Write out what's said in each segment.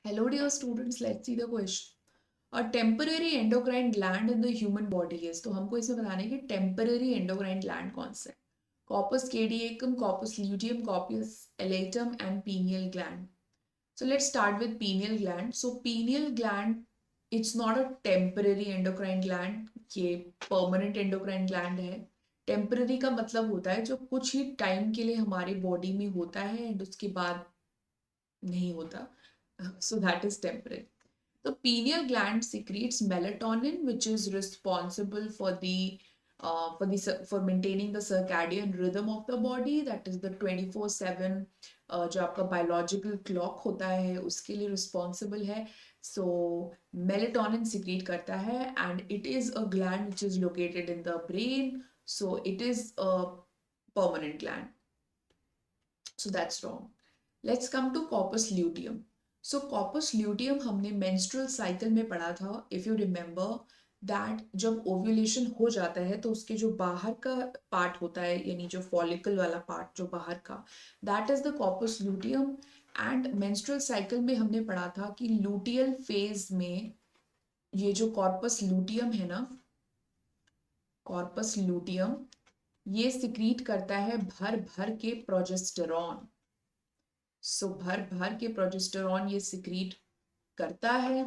Hello, dear students. Let's see the question. A temporary endocrine gland in the human body is. तो हमको इसमें बताना है कि temporary endocrine gland कौन सा है. Corpus cateachum, corpus luteum, corpus ellatum, and pineal gland. So let's start with pineal gland. So pineal gland, it's not a temporary endocrine gland. ये permanent endocrine gland है. Temporary का मतलब होता है जो कुछ ही टाइम के लिए हमारे बॉडी में होता है एंड उसके बाद नहीं होता. So that is temporary. The pineal gland secretes melatonin, which is responsible for maintaining the circadian rhythm of the body. That is the 24/7 जो आपका biological clock होता है उसके लिए responsible है. So melatonin secrete करता है and it is a gland which is located in the brain. So it is a permanent gland. So that's wrong. Let's come to corpus luteum. So corpus luteum हमने menstrual cycle में पढ़ा था. If you remember that जब ovulation हो जाता है तो उसके जो बाहर का पार्ट होता है यानी जो follicle वाला पार्ट जो बाहर का, that is the corpus luteum. And menstrual cycle में हमने पढ़ा था कि luteal phase में ये जो corpus luteum है ना, corpus luteum ये secrete करता है भर भर के प्रोजेस्टेरॉन. सो भर भर के प्रोजेस्टेरॉन ये सिक्रीट करता है.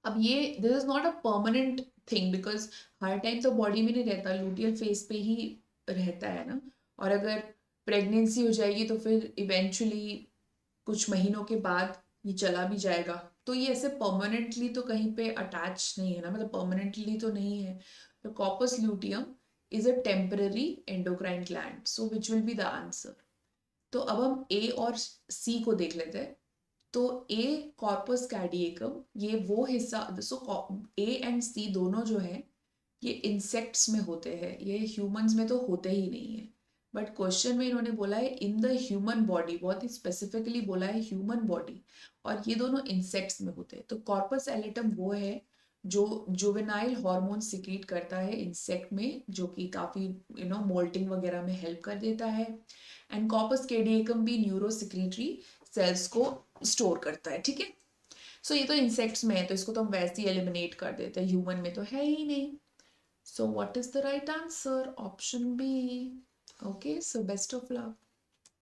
अब ये this is not a permanent thing because her time तो बॉडी में नहीं रहता, लूटियल फेस पे ही रहता है ना. और अगर प्रेगनेंसी हो जाएगी तो फिर इवेंचुअली कुछ महीनों के बाद ये चला भी जाएगा. तो ये ऐसे परमानेंटली तो कहीं पे अटैच नहीं है ना, मतलब परमानेंटली तो नहीं है. तो corpus luteum is a temporary endocrine gland, so which will be the answer. तो अब हम ए और सी को देख लेते हैं. तो ए कॉर्पस कैडिएकम ये वो हिस्सा, सो ए एंड सी दोनों जो है ये इंसेक्ट्स में होते हैं, ये ह्यूमंस में तो होते ही नहीं है. बट क्वेश्चन में इन्होंने बोला है इन द ह्यूमन बॉडी, बहुत ही स्पेसिफिकली बोला है ह्यूमन बॉडी, और ये दोनों इंसेक्ट्स में होते हैं. तो कॉर्पस एलेटम वो है जो जुवेनाइल हार्मोन सिक्रीट करता है इंसेक्ट में, जो कि काफ़ी मोल्टिंग वगैरह में हेल्प कर देता है. एंड कॉर्पस कैडिएकम भी न्यूरो सिक्रीटरी सेल्स को स्टोर करता है. ठीक है. सो ये तो इंसेक्ट्स में है तो इसको तो हम वैसे ही एलिमिनेट कर देते हैं, ह्यूमन में तो है ही नहीं. So what is the right answer? Option B. Okay, so best of luck.